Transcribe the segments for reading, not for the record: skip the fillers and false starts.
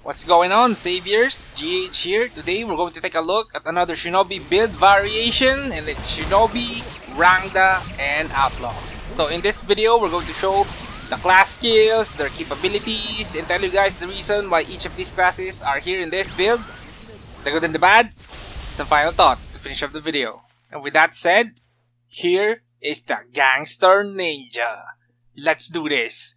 What's going on, Saviors? GH here. Today we're going to take a look at another Shinobi build variation, and it's Shinobi, Rangda, and Outlaw. So in this video we're going to show the class skills, their capabilities, and tell you guys the reason why each of these classes are here in this build, the good and the bad, some final thoughts to finish up the video. And with that said, here is the Gangster Ninja. Let's do this!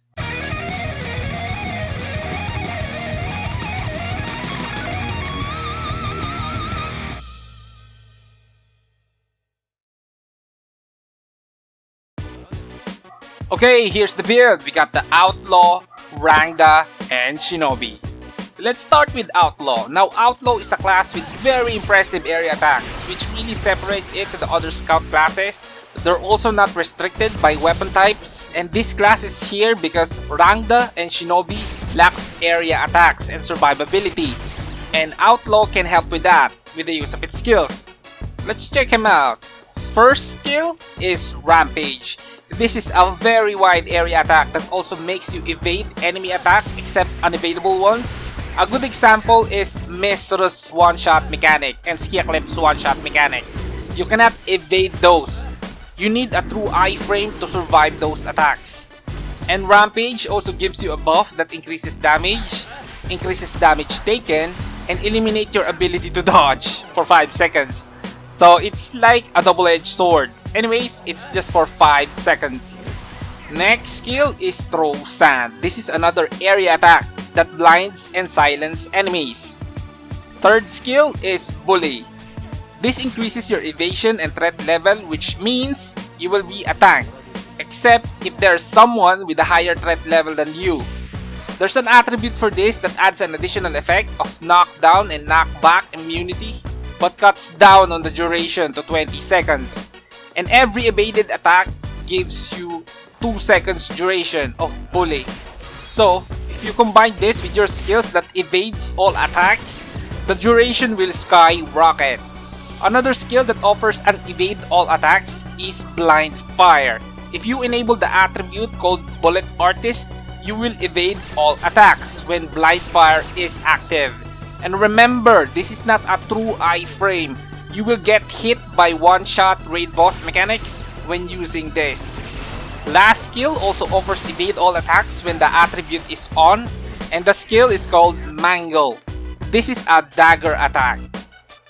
Okay, here's the build. We got the Outlaw, Rangda, and Shinobi. Let's start with Outlaw. Now, Outlaw is a class with very impressive area attacks, which really separates it to the other scout classes. They're also not restricted by weapon types, and this class is here because Rangda and Shinobi lacks area attacks and survivability, and Outlaw can help with that with the use of its skills. Let's check him out. First skill is Rampage. This is a very wide area attack that also makes you evade enemy attack except unevadable ones. A good example is Misru's one-shot mechanic and Skiaklip's one-shot mechanic. You cannot evade those. You need a true iframe to survive those attacks. And Rampage also gives you a buff that increases damage taken, and eliminate your ability to dodge for 5 seconds. So it's like a double-edged sword. Anyways, it's just for 5 seconds. Next skill is Throw Sand. This is another area attack that blinds and silences enemies. Third skill is Bully. This increases your evasion and threat level, which means you will be a tank, except if there's someone with a higher threat level than you. There's an attribute for this that adds an additional effect of knockdown and knockback immunity, but cuts down on the duration to 20 seconds. And every evaded attack gives you 2 seconds duration of Bully. So, if you combine this with your skills that evades all attacks, the duration will skyrocket. Another skill that offers an evade all attacks is Blind Fire. If you enable the attribute called Bullet Artist, you will evade all attacks when Blind Fire is active. And remember, this is not a true iframe. You will get hit by one-shot raid boss mechanics when using this. Last skill also offers evade all attacks when the attribute is on, and the skill is called Mangle. This is a dagger attack.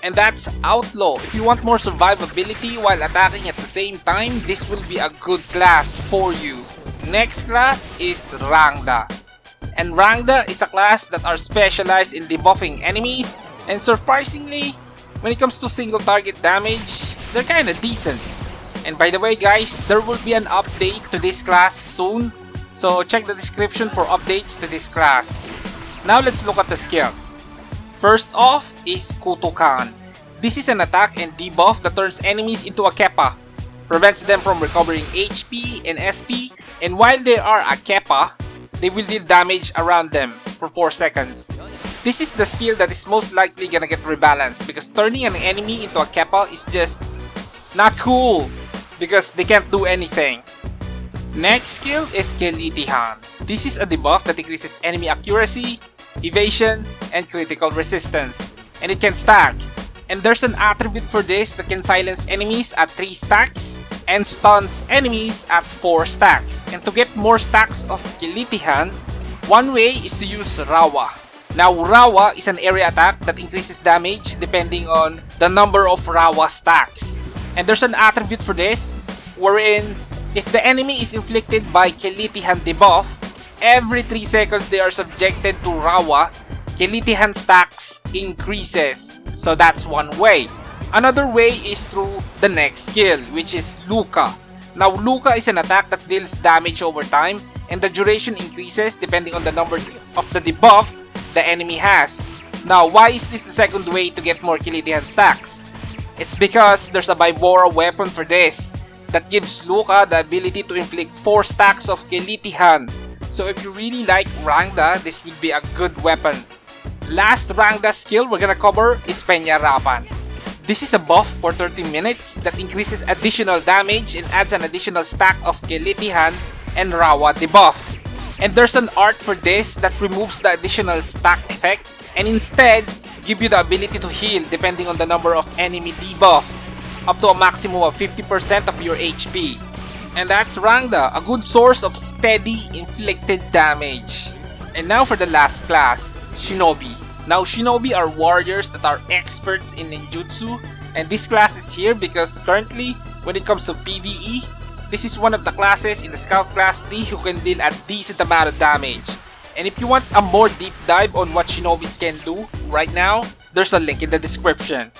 And that's Outlaw. If you want more survivability while attacking at the same time, this will be a good class for you. Next class is Rangda. And Rangda is a class that are specialized in debuffing enemies, and surprisingly, when it comes to single target damage, they're kinda decent. And by the way guys, there will be an update to this class soon, so check the description for updates to this class. Now let's look at the skills. First off is Kutukan. This is an attack and debuff that turns enemies into a Keppa, prevents them from recovering HP and SP, and while they are a Keppa, they will deal damage around them for 4 seconds. This is the skill that is most likely gonna get rebalanced because turning an enemy into a Keppa is just not cool because they can't do anything. Next skill is Kelitihan. This is a debuff that increases enemy accuracy, evasion, and critical resistance, and it can stack. And there's an attribute for this that can silence enemies at 3 stacks and stuns enemies at 4 stacks. And to get more stacks of Kelitihan, one way is to use Rawa. Now, Rawa is an area attack that increases damage depending on the number of Rawa stacks. And there's an attribute for this, wherein if the enemy is inflicted by Kelitihan debuff, every 3 seconds they are subjected to Rawa, Kelitihan stacks increases. So that's one way. Another way is through the next skill, which is Luka. Now, Luka is an attack that deals damage over time, and the duration increases depending on the number of the debuffs the enemy has. Now, why is this the second way to get more Kelitihan stacks? It's because there's a Vibora weapon for this that gives Luka the ability to inflict 4 stacks of Kelitihan. So if you really like Rangda, this will be a good weapon. Last Rangda skill we're gonna cover is Peñarapan. This is a buff for 30 minutes that increases additional damage and adds an additional stack of Kelitihan and Rawa debuff. And there's an art for this that removes the additional stack effect and instead give you the ability to heal depending on the number of enemy debuff, up to a maximum of 50% of your HP. And that's Rangda, a good source of steady inflicted damage. And now for the last class, Shinobi. Now Shinobi are warriors that are experts in ninjutsu, and this class is here because currently, when it comes to PvE, this is one of the classes in the Scout Class 3 who can deal a decent amount of damage. And if you want a more deep dive on what Shinobis can do right now, there's a link in the description.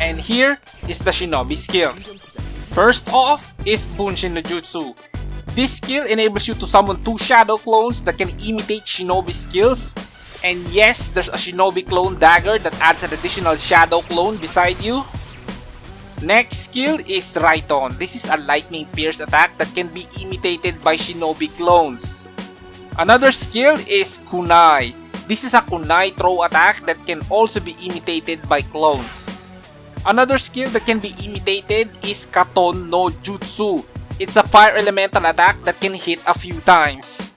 And here is the Shinobi skills. First off is Bunshin no Jutsu. This skill enables you to summon 2 shadow clones that can imitate Shinobi skills. And yes, there's a Shinobi clone dagger that adds an additional shadow clone beside you. Next skill is Raiton. This is a lightning pierce attack that can be imitated by Shinobi clones. Another skill is Kunai. This is a kunai throw attack that can also be imitated by clones. Another skill that can be imitated is Katon no Jutsu. It's a fire elemental attack that can hit a few times.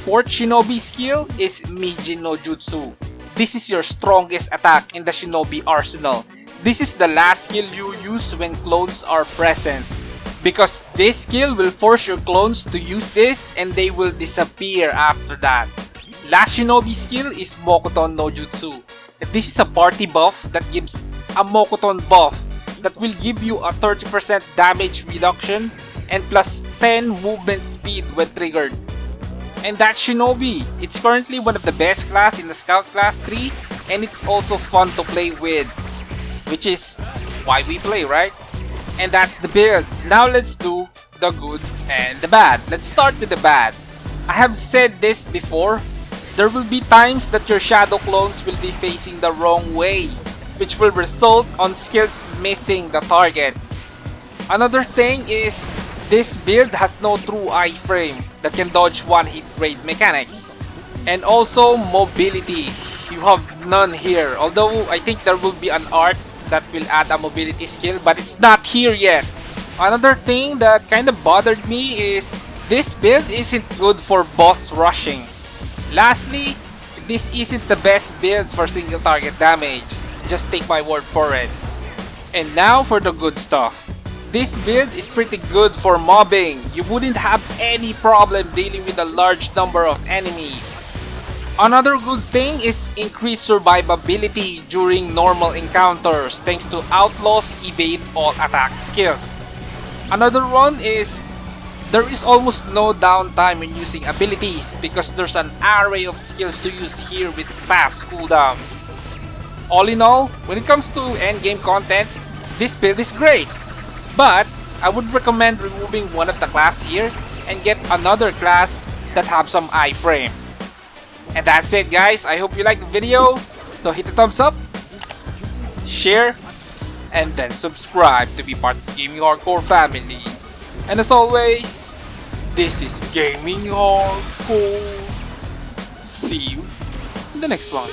Fourth Shinobi skill is Mijin no Jutsu. This is your strongest attack in the Shinobi arsenal. This is the last skill you use when clones are present, because this skill will force your clones to use this and they will disappear after that. Last Shinobi skill is Mokoton no Jutsu. This is a party buff that gives a Mokoton buff that will give you a 30% damage reduction and plus 10 movement speed when triggered. And that's Shinobi. It's currently one of the best class in the Scout Class 3 and it's also fun to play with, which is why we play, right? And that's the build. Now let's do the good and the bad. Let's start with the bad. I have said this before. There will be times that your shadow clones will be facing the wrong way, which will result on skills missing the target. Another thing is this build has no true iframe that can dodge one hit rate mechanics. And also mobility. You have none here, although I think there will be an art that will add a mobility skill, but it's not here yet. Another thing that kind of bothered me is this build isn't good for boss rushing. Lastly, this isn't the best build for single target damage. Just take my word for it. And now for the good stuff. This build is pretty good for mobbing. You wouldn't have any problem dealing with a large number of enemies. Another good thing is increased survivability during normal encounters thanks to Outlaw's evade all attack skills. Another one is there is almost no downtime when using abilities because there's an array of skills to use here with fast cooldowns. All in all, when it comes to endgame content, this build is great. But I would recommend removing one of the class here and get another class that have some iframe. And that's it guys, I hope you liked the video, so hit the thumbs up, share, and then subscribe to be part of the Gaming Hardcore family. And as always, this is Gaming Hardcore. See you in the next one.